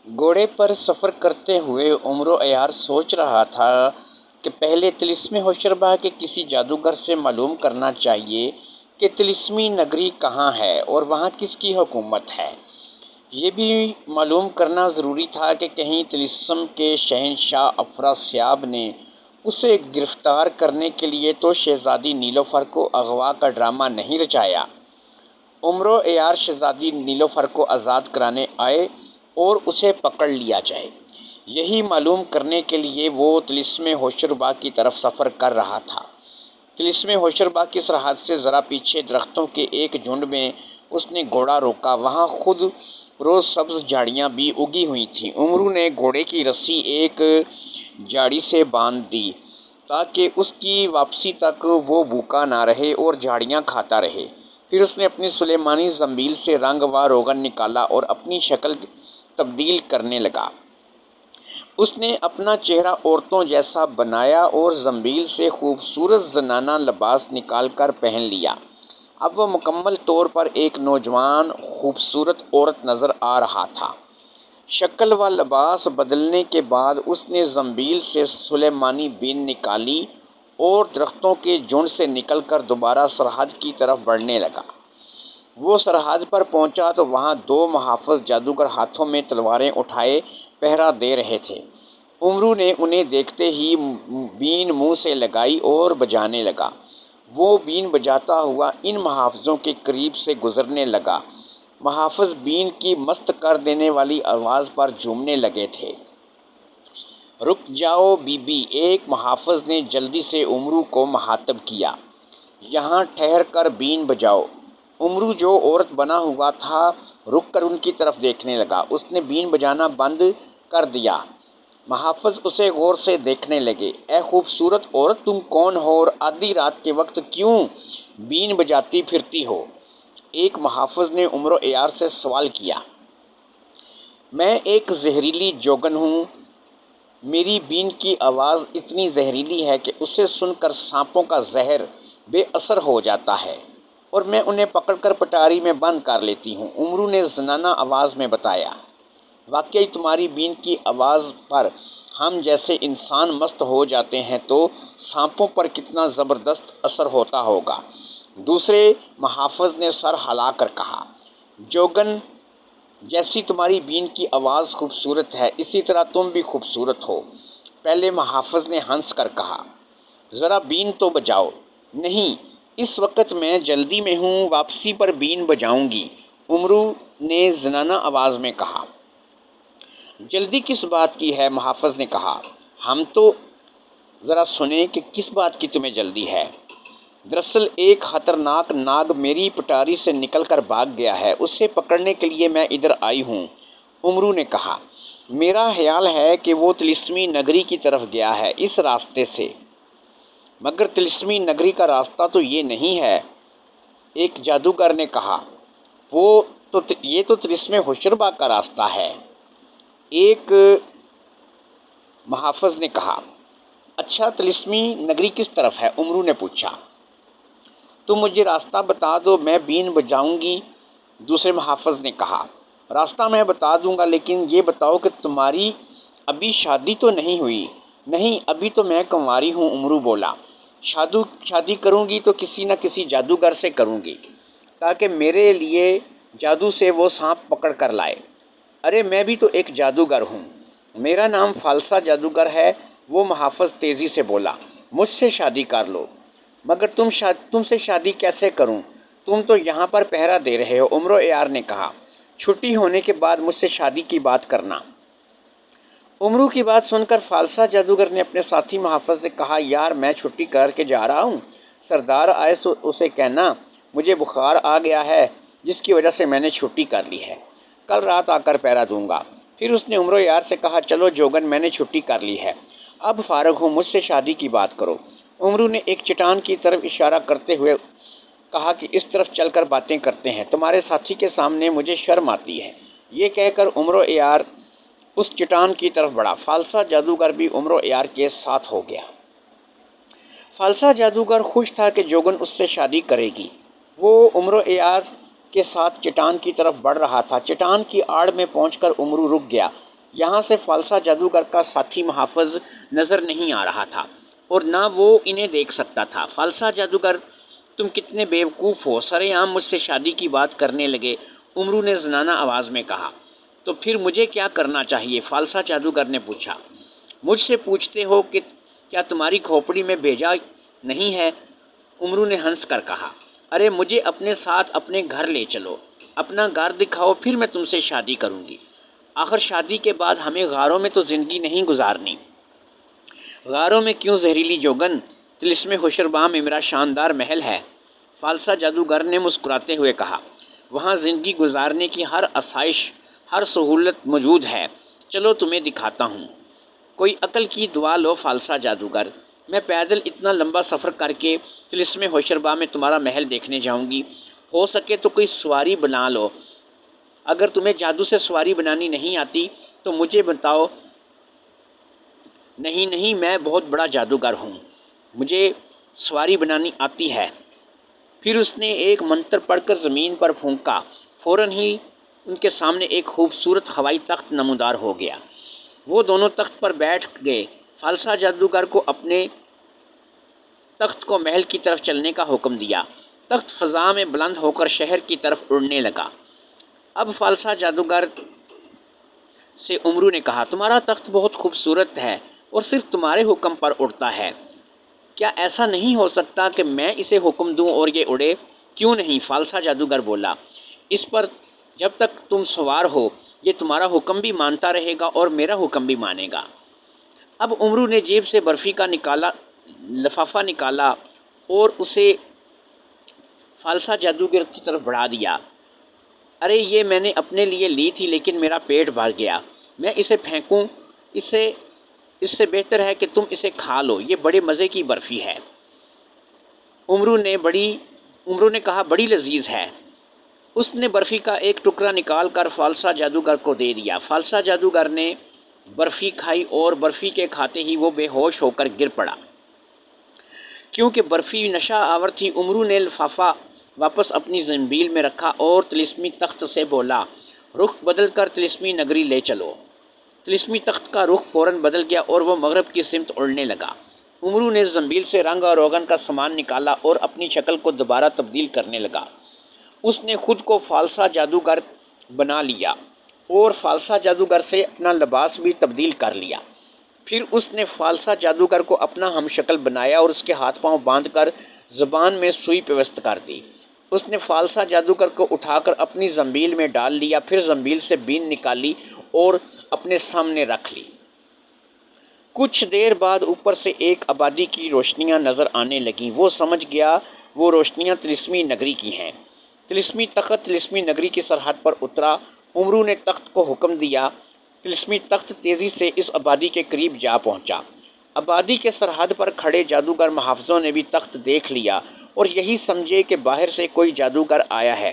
گھوڑے پر سفر کرتے ہوئے عمر عیار سوچ رہا تھا کہ پہلے طلسم ہوشربا کے کسی جادوگر سے معلوم کرنا چاہیے کہ طلسمی نگری کہاں ہے اور وہاں کس کی حکومت ہے۔ یہ بھی معلوم کرنا ضروری تھا کہ کہیں طلسم کے شہنشاہ افراسیاب نے اسے گرفتار کرنے کے لیے تو شہزادی نیلوفر کو اغوا کا ڈرامہ نہیں رچایا۔ عمر عیار شہزادی نیلوفر کو آزاد کرانے آئے اور اسے پکڑ لیا جائے۔ یہی معلوم کرنے کے لیے وہ طلسم ہوشربا کی طرف سفر کر رہا تھا۔ طلسم ہوشربا کی سرحد سے ذرا پیچھے درختوں کے ایک جھنڈ میں اس نے گھوڑا روکا۔ وہاں خود روز سبز جھاڑیاں بھی اگی ہوئی تھیں۔ عمرو نے گھوڑے کی رسی ایک جھاڑی سے باندھ دی تاکہ اس کی واپسی تک وہ بھوکا نہ رہے اور جھاڑیاں کھاتا رہے۔ پھر اس نے اپنی سلیمانی زنبیل سے رنگ و روغن نکالا اور اپنی شکل تبدیل کرنے لگا۔ اس نے اپنا چہرہ عورتوں جیسا بنایا اور زنبیل سے خوبصورت زنانہ لباس نکال کر پہن لیا۔ اب وہ مکمل طور پر ایک نوجوان خوبصورت عورت نظر آ رہا تھا۔ شکل و لباس بدلنے کے بعد اس نے زنبیل سے سلیمانی بین نکالی اور درختوں کے جھنڈ سے نکل کر دوبارہ سرحد کی طرف بڑھنے لگا۔ وہ سرحد پر پہنچا تو وہاں دو محافظ جادوگر ہاتھوں میں تلواریں اٹھائے پہرا دے رہے تھے۔ عمرو نے انہیں دیکھتے ہی بین منہ سے لگائی اور بجانے لگا۔ وہ بین بجاتا ہوا ان محافظوں کے قریب سے گزرنے لگا۔ محافظ بین کی مست کر دینے والی آواز پر جھومنے لگے تھے۔ رک جاؤ بی بی، ایک محافظ نے جلدی سے عمرو کو مخاطب کیا۔ یہاں ٹھہر کر بین بجاؤ۔ عمرو جو عورت بنا ہوا تھا رک کر ان کی طرف دیکھنے لگا۔ اس نے بین بجانا بند کر دیا۔ محافظ اسے غور سے دیکھنے لگے۔ اے خوبصورت عورت، تم کون ہو اور آدھی رات کے وقت کیوں بین بجاتی پھرتی ہو؟ ایک محافظ نے عمر عیار سے سوال کیا۔ میں ایک زہریلی جوگن ہوں۔ میری بین کی آواز اتنی زہریلی ہے کہ اسے سن کر سانپوں کا زہر بے اثر ہو جاتا ہے اور میں انہیں پکڑ کر پٹاری میں بند کر لیتی ہوں، عمرو نے زنانہ آواز میں بتایا۔ واقعی تمہاری بین کی آواز پر ہم جیسے انسان مست ہو جاتے ہیں تو سانپوں پر کتنا زبردست اثر ہوتا ہوگا، دوسرے محافظ نے سر ہلا کر کہا۔ جوگن جیسی تمہاری بین کی آواز خوبصورت ہے، اسی طرح تم بھی خوبصورت ہو، پہلے محافظ نے ہنس کر کہا۔ ذرا بین تو بجاؤ۔ نہیں، اس وقت میں جلدی میں ہوں، واپسی پر بین بجاؤں گی، عمرو نے زنانہ آواز میں کہا۔ جلدی کس بات کی ہے؟ محافظ نے کہا۔ ہم تو ذرا سنیں کہ کس بات کی تمہیں جلدی ہے۔ دراصل ایک خطرناک ناگ میری پٹاری سے نکل کر بھاگ گیا ہے، اسے پکڑنے کے لیے میں ادھر آئی ہوں، عمرو نے کہا۔ میرا خیال ہے کہ وہ طلسمی نگری کی طرف گیا ہے، اس راستے سے۔ مگر طلسمی نگری کا راستہ تو یہ نہیں ہے، ایک جادوگر نے کہا۔ یہ تو طلسم ہوشربا کا راستہ ہے، ایک محافظ نے کہا۔ اچھا، طلسمی نگری کس طرف ہے؟ عمرو نے پوچھا۔ تم مجھے راستہ بتا دو، میں بین بجاؤں گی، دوسرے محافظ نے کہا۔ راستہ میں بتا دوں گا، لیکن یہ بتاؤ کہ تمہاری ابھی شادی تو نہیں ہوئی؟ نہیں، ابھی تو میں کنواری ہوں، عمرو بولا۔ شادی کروں گی تو کسی نہ کسی جادوگر سے کروں گی تاکہ میرے لیے جادو سے وہ سانپ پکڑ کر لائے۔ ارے میں بھی تو ایک جادوگر ہوں، میرا نام فالسا جادوگر ہے، وہ محافظ تیزی سے بولا۔ مجھ سے شادی کر لو۔ مگر تم سے شادی کیسے کروں؟ تم تو یہاں پر پہرا دے رہے ہو، عمر عیار نے کہا۔ چھٹی ہونے کے بعد مجھ سے شادی کی بات کرنا۔ عمرو کی بات سن کر فالسا جادوگر نے اپنے ساتھی محافظ سے کہا، یار میں چھٹی کر کے جا رہا ہوں، سردار آئے سو اسے کہنا مجھے بخار آ گیا ہے جس کی وجہ سے میں نے چھٹی کر لی ہے، کل رات آ کر پہرا دوں گا۔ پھر اس نے عمر عیار سے کہا، چلو جوگن، میں نے چھٹی کر لی ہے، اب فارغ ہوں، مجھ سے شادی کی بات کرو۔ عمرو نے ایک چٹان کی طرف اشارہ کرتے ہوئے کہا کہ اس طرف چل کر باتیں کرتے ہیں، تمہارے ساتھی کے سامنے مجھے شرم آتی ہے۔ یہ کہہ کر عمر عیار اس چٹان کی طرف بڑھا۔ فالسا جادوگر بھی عمر عیار کے ساتھ ہو گیا۔ فالسا جادوگر خوش تھا کہ جوگن اس سے شادی کرے گی۔ وہ عمر عیار کے ساتھ چٹان کی طرف بڑھ رہا تھا۔ چٹان کی آڑ میں پہنچ کر عمرو رک گیا۔ یہاں سے فالسہ جادوگر کا ساتھی محافظ نظر نہیں آ رہا تھا اور نہ وہ انہیں دیکھ سکتا تھا۔ فالسہ جادوگر، تم کتنے بیوقوف ہو، سرے عام مجھ سے شادی کی بات کرنے لگے، امرو نے زنانہ آواز میں کہا۔ تو پھر مجھے کیا کرنا چاہیے؟ فالسہ جادوگر نے پوچھا۔ مجھ سے پوچھتے ہو کہ کیا تمہاری کھوپڑی میں بھیجا نہیں ہے؟ امرو نے ہنس کر کہا۔ ارے مجھے اپنے ساتھ اپنے گھر لے چلو، اپنا گھر دکھاؤ، پھر میں تم سے شادی کروں گی۔ آخر شادی کے بعد ہمیں غاروں میں تو زندگی نہیں گزارنی۔ غاروں میں کیوں زہریلی جوگن؟ طلسم ہوشربا میں میرا شاندار محل ہے، فالسہ جادوگر نے مسکراتے ہوئے کہا۔ وہاں زندگی گزارنے کی ہر آسائش، ہر سہولت موجود ہے، چلو تمہیں دکھاتا ہوں۔ کوئی عقل کی دعا لو فالسہ جادوگر، میں پیدل اتنا لمبا سفر کر کے طلسم ہوشربا میں تمہارا محل دیکھنے جاؤں گی، ہو سکے تو کوئی سواری بنا لو۔ اگر تمہیں جادو سے سواری بنانی نہیں آتی تو مجھے بتاؤ۔ نہیں نہیں، میں بہت بڑا جادوگر ہوں، مجھے سواری بنانی آتی ہے۔ پھر اس نے ایک منتر پڑھ کر زمین پر پھونکا، فوراً ہی ان کے سامنے ایک خوبصورت ہوائی تخت نمودار ہو گیا۔ وہ دونوں تخت پر بیٹھ گئے۔ فالسہ جادوگر کو اپنے تخت کو محل کی طرف چلنے کا حکم دیا۔ تخت فضا میں بلند ہو کر شہر کی طرف اڑنے لگا۔ اب فالسہ جادوگر سے امرو نے کہا، تمہارا تخت بہت خوبصورت ہے اور صرف تمہارے حکم پر اڑتا ہے، کیا ایسا نہیں ہو سکتا کہ میں اسے حکم دوں اور یہ اڑے؟ کیوں نہیں؟ فالسہ جادوگر بولا، اس پر جب تک تم سوار ہو یہ تمہارا حکم بھی مانتا رہے گا اور میرا حکم بھی مانے گا۔ اب امرو نے جیب سے برفی کا لفافہ نکالا اور اسے فالسہ جادوگر کی طرف بڑھا دیا۔ ارے یہ میں نے اپنے لیے لی تھی لیکن میرا پیٹ بھر گیا، میں اسے پھینکوں؟ اس سے بہتر ہے کہ تم اسے کھا لو، یہ بڑے مزے کی برفی ہے۔ امرو نے کہا، بڑی لذیذ ہے۔ اس نے برفی کا ایک ٹکڑا نکال کر فالسہ جادوگر کو دے دیا۔ فالسہ جادوگر نے برفی کھائی اور برفی کے کھاتے ہی وہ بے ہوش ہو کر گر پڑا۔ کیونکہ برفی نشہ آور تھی، امرو نے لفافہ واپس اپنی زنبیل میں رکھا اور طلسمی تخت سے بولا، رخ بدل کر طلسمی نگری لے چلو۔ طلسمی تخت کا رخ فوراً بدل گیا اور وہ مغرب کی سمت اڑنے لگا۔ امرو نے زنبیل سے رنگ اور روغن کا سامان نکالا اور اپنی شکل کو دوبارہ تبدیل کرنے لگا۔ اس نے خود کو فالسہ جادوگر بنا لیا اور فالسہ جادوگر سے اپنا لباس بھی تبدیل کر لیا۔ پھر اس نے فالسہ جادوگر کو اپنا ہم شکل بنایا اور اس کے ہاتھ پاؤں باندھ کر زبان میں سوئی پیوست کر دی۔ اس نے فالسہ جادوگر کو اٹھا کر اپنی زنبیل میں ڈال لیا، پھر زنبیل سے بین نکالی اور اپنے سامنے رکھ لی۔ کچھ دیر بعد اوپر سے ایک آبادی کی روشنیاں نظر آنے لگیں۔ وہ سمجھ گیا وہ روشنیاں طلسمی نگری کی ہیں۔ طلسمی تخت طلسمی نگری کی سرحد پر اترا۔ امرو نے تخت کو حکم دیا۔ طلسمی تخت تیزی سے اس آبادی کے قریب جا پہنچا۔ آبادی کے سرحد پر کھڑے جادوگر محافظوں نے بھی تخت دیکھ لیا اور یہی سمجھے کہ باہر سے کوئی جادوگر آیا ہے۔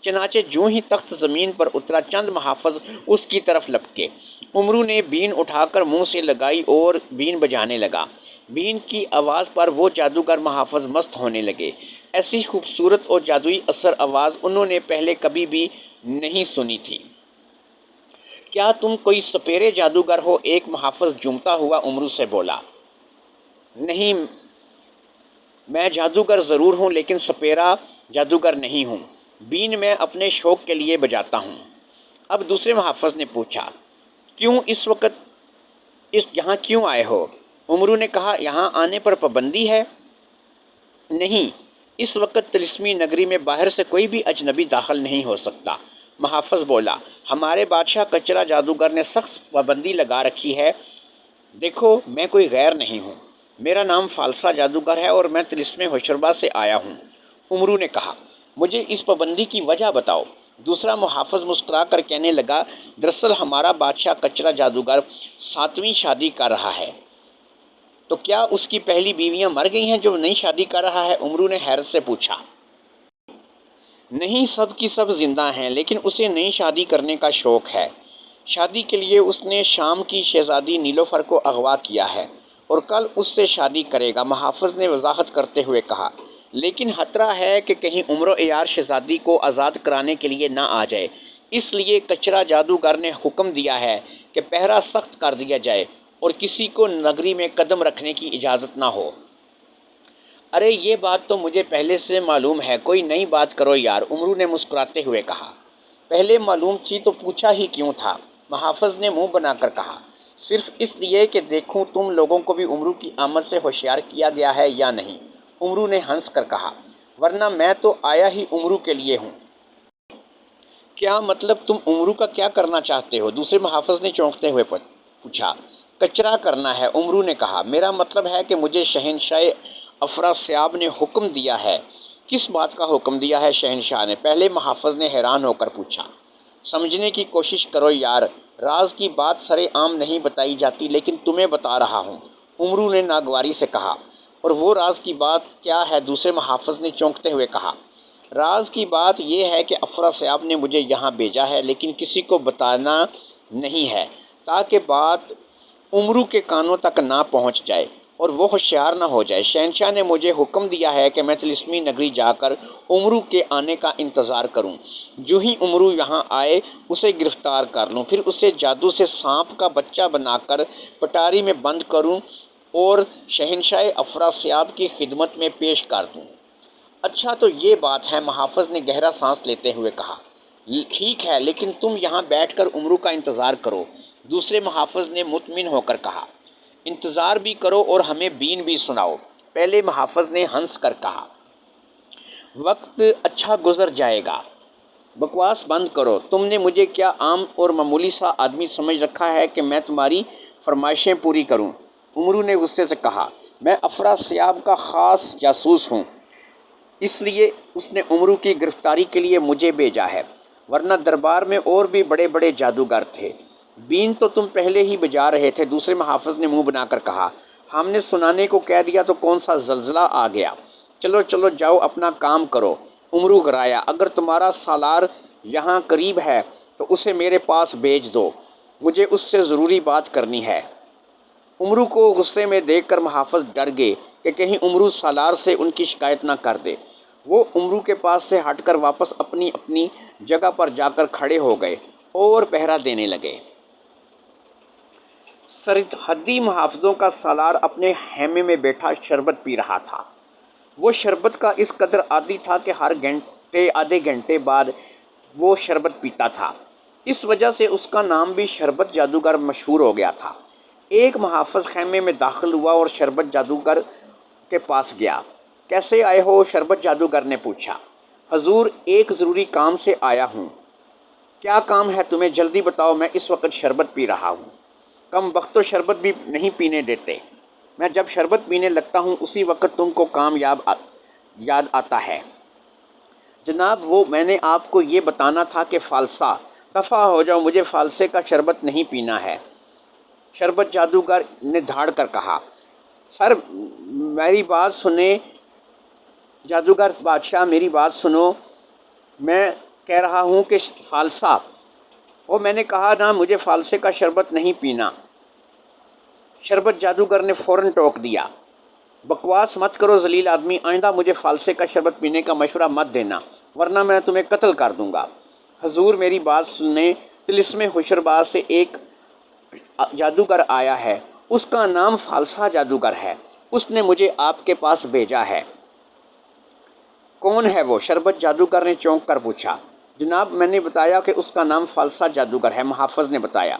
چنانچہ جوں ہی تخت زمین پر اترا، چند محافظ اس کی طرف لپکے۔ امرو نے بین اٹھا کر منہ سے لگائی اور بین بجانے لگا۔ بین کی آواز پر وہ جادوگر محافظ مست ہونے لگے۔ ایسی خوبصورت اور جادوئی اثر آواز انہوں نے پہلے کبھی بھی نہیں سنی تھی۔ کیا تم کوئی سپیرے جادوگر ہو؟ ایک محافظ جھومتا ہوا امرو سے بولا۔ نہیں، میں جادوگر ضرور ہوں لیکن سپیرا جادوگر نہیں ہوں، بین میں اپنے شوق کے لیے بجاتا ہوں۔ اب دوسرے محافظ نے پوچھا، کیوں اس وقت یہاں کیوں آئے ہو؟ امرو نے کہا، یہاں آنے پر پابندی ہے؟ نہیں، اس وقت طلسمی نگری میں باہر سے کوئی بھی اجنبی داخل نہیں ہو سکتا۔ محافظ بولا، ہمارے بادشاہ کچرا جادوگر نے سخت پابندی لگا رکھی ہے۔ دیکھو، میں کوئی غیر نہیں ہوں، میرا نام فالسہ جادوگر ہے اور میں طلسم ہوشربا سے آیا ہوں۔ امرو نے کہا، مجھے اس پابندی کی وجہ بتاؤ۔ دوسرا محافظ مسکرا کر کہنے لگا، دراصل ہمارا بادشاہ کچرا جادوگر 7ویں شادی کر رہا ہے۔ تو کیا اس کی پہلی بیویاں مر گئی ہیں جو نئی شادی کر رہا ہے؟ امرو نے حیرت سے پوچھا۔ نہیں، سب کی سب زندہ ہیں، لیکن اسے نئی شادی کرنے کا شوق ہے۔ شادی کے لیے اس نے شام کی شہزادی نیلوفر کو اغوا کیا ہے اور کل اس سے شادی کرے گا، محافظ نے وضاحت کرتے ہوئے کہا۔ لیکن خطرہ ہے کہ کہیں امرو عیار شہزادی کو آزاد کرانے کے لیے نہ آ جائے، اس لیے کچرا جادوگر نے حکم دیا ہے کہ پہرا سخت کر دیا جائے اور کسی کو نگری میں قدم رکھنے کی اجازت نہ ہو۔ ارے یہ بات تو مجھے پہلے سے معلوم ہے، کوئی نئی بات کرو یار، امرو نے مسکراتے ہوئے کہا۔ پہلے معلوم تھی تو پوچھا ہی کیوں تھا؟ محافظ نے منہ بنا کر کہا۔ صرف اس لیے کہ دیکھوں تم لوگوں کو بھی امرو کی آمد سے ہوشیار کیا گیا ہے یا نہیں، امرو نے ہنس کر کہا، ورنہ میں تو آیا ہی امرو کے لیے ہوں۔ کیا مطلب، تم امرو کا کیا کرنا چاہتے ہو؟ دوسرے محافظ نے چونکتے ہوئے پوچھا۔ کچرا کرنا ہے، امرو نے کہا۔ میرا مطلب ہے کہ مجھے شہنشاہ افراسیاب نے حکم دیا ہے۔ کس بات کا حکم دیا ہے شہنشاہ نے؟ پہلے محافظ نے حیران ہو کر پوچھا۔ سمجھنے کی کوشش کرو یار، راز کی بات سرے عام نہیں بتائی جاتی، لیکن تمہیں بتا رہا ہوں، امرو نے ناگواری سے کہا۔ اور وہ راز کی بات کیا ہے؟ دوسرے محافظ نے چونکتے ہوئے کہا۔ راز کی بات یہ ہے کہ افراسیاب نے مجھے یہاں بھیجا ہے، لیکن کسی کو بتانا نہیں ہے، تاکہ بات امرو کے کانوں تک نہ پہنچ جائے اور وہ ہوشیار نہ ہو جائے۔ شہنشاہ نے مجھے حکم دیا ہے کہ میں طلسمی نگری جا کر امرو کے آنے کا انتظار کروں۔ جو ہی امرو یہاں آئے اسے گرفتار کر لوں، پھر اسے جادو سے سانپ کا بچہ بنا کر پٹاری میں بند کروں اور شہنشاہ افراسیاب کی خدمت میں پیش کر دوں۔ اچھا تو یہ بات ہے، محافظ نے گہرا سانس لیتے ہوئے کہا۔ ٹھیک ہے، لیکن تم یہاں بیٹھ کر امرو کا انتظار کرو، دوسرے محافظ نے مطمئن ہو کر کہا۔ انتظار بھی کرو اور ہمیں بین بھی سناؤ، پہلے محافظ نے ہنس کر کہا۔ وقت اچھا گزر جائے گا، بکواس بند کرو، تم نے مجھے کیا عام اور معمولی سا آدمی سمجھ رکھا ہے کہ میں تمہاری فرمائشیں پوری کروں؟ امرو نے غصے سے کہا۔ میں افراسیاب کا خاص جاسوس ہوں، اس لیے اس نے امرو کی گرفتاری کے لیے مجھے بھیجا ہے، ورنہ دربار میں اور بھی بڑے بڑے جادوگر تھے۔ بین تو تم پہلے ہی بجا رہے تھے، دوسرے محافظ نے منہ بنا کر کہا۔ ہم نے سنانے کو کہہ دیا تو کون سا زلزلہ آ گیا؟ چلو چلو جاؤ اپنا کام کرو، امرو گرایا۔ اگر تمہارا سالار یہاں قریب ہے تو اسے میرے پاس بھیج دو، مجھے اس سے ضروری بات کرنی ہے۔ امرو کو غصے میں دیکھ کر محافظ ڈر گئے کہ کہیں امرو سالار سے ان کی شکایت نہ کر دے۔ وہ امرو کے پاس سے ہٹ کر واپس اپنی اپنی جگہ پر جا کر کھڑے ہو گئے اور پہرا دینے لگے۔ سرحدی محافظوں کا سالار اپنے خیمے میں بیٹھا شربت پی رہا تھا۔ وہ شربت کا اس قدر عادی تھا کہ ہر آدھے گھنٹے بعد وہ شربت پیتا تھا۔ اس وجہ سے اس کا نام بھی شربت جادوگر مشہور ہو گیا تھا۔ ایک محافظ خیمے میں داخل ہوا اور شربت جادوگر کے پاس گیا۔ کیسے آئے ہو؟ شربت جادوگر نے پوچھا۔ حضور، ایک ضروری کام سے آیا ہوں۔ کیا کام ہے تمہیں؟ جلدی بتاؤ، میں اس وقت شربت پی رہا ہوں۔ کم بخت تو شربت بھی نہیں پینے دیتے، میں جب شربت پینے لگتا ہوں اسی وقت تم کو کام یاد آتا ہے۔ جناب، وہ میں نے آپ کو یہ بتانا تھا کہ فالسا۔ دفع ہو جاؤ، مجھے فالسے کا شربت نہیں پینا ہے، شربت جادوگر نے دھاڑ کر کہا۔ سر میری بات سنیں، جادوگر بادشاہ میری بات سنو، میں کہہ رہا ہوں کہ فالسا، وہ میں نے کہا نا مجھے فالسے کا شربت نہیں پینا۔ شربت جادوگر نے فوراً ٹوک دیا۔ بکواس مت کرو ذلیل آدمی، آئندہ مجھے فالسے کا شربت پینے کا مشورہ مت دینا، ورنہ میں تمہیں قتل کر دوں گا۔ حضور میری بات سنیں، طلسم ہوشرباز سے ایک جادوگر آیا ہے، اس کا نام فالسا جادوگر ہے، اس نے مجھے آپ کے پاس بھیجا ہے۔ کون ہے وہ؟ شربت جادوگر نے چونک کر پوچھا۔ جناب، میں نے بتایا کہ اس کا نام فالسا جادوگر ہے، محافظ نے بتایا۔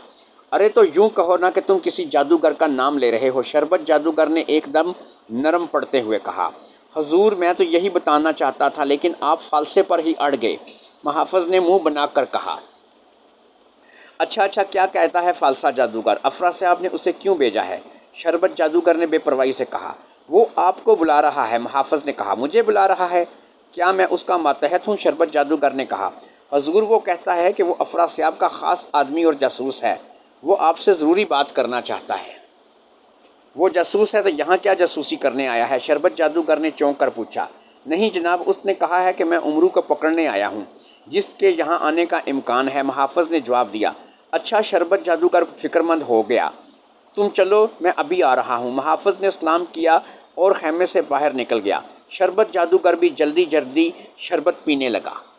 ارے تو یوں کہو نا کہ تم کسی جادوگر کا نام لے رہے ہو، شربت جادوگر نے ایک دم نرم پڑتے ہوئے کہا۔ حضور میں تو یہی بتانا چاہتا تھا، لیکن آپ فالسے پر ہی اڑ گئے، محافظ نے منہ بنا کر کہا۔ اچھا کیا کہتا ہے فالسا جادوگر؟ افراسیاب نے اسے کیوں بھیجا ہے؟ شربت جادوگر نے بے پرواہی سے کہا۔ وہ آپ کو بلا رہا ہے، محافظ نے کہا۔ مجھے بلا رہا ہے؟ کیا میں اس کا ماتحت ہوں؟ شربت جادوگر نے کہا۔ حضور وہ کہتا ہے کہ وہ افراسیاب کا خاص آدمی اور جاسوس ہے، وہ آپ سے ضروری بات کرنا چاہتا ہے۔ وہ جاسوس ہے تو یہاں کیا جاسوسی کرنے آیا ہے؟ شربت جادوگر نے چونک کر پوچھا۔ نہیں جناب، اس نے کہا ہے کہ میں امرو کو پکڑنے آیا ہوں، جس کے یہاں آنے کا امکان ہے، محافظ نے جواب دیا۔ اچھا، شربت جادوگر فکر مند ہو گیا۔ تم چلو، میں ابھی آ رہا ہوں۔ محافظ نے سلام کیا اور خیمے سے باہر نکل گیا۔ شربت جادوگر بھی جلدی شربت پینے لگا۔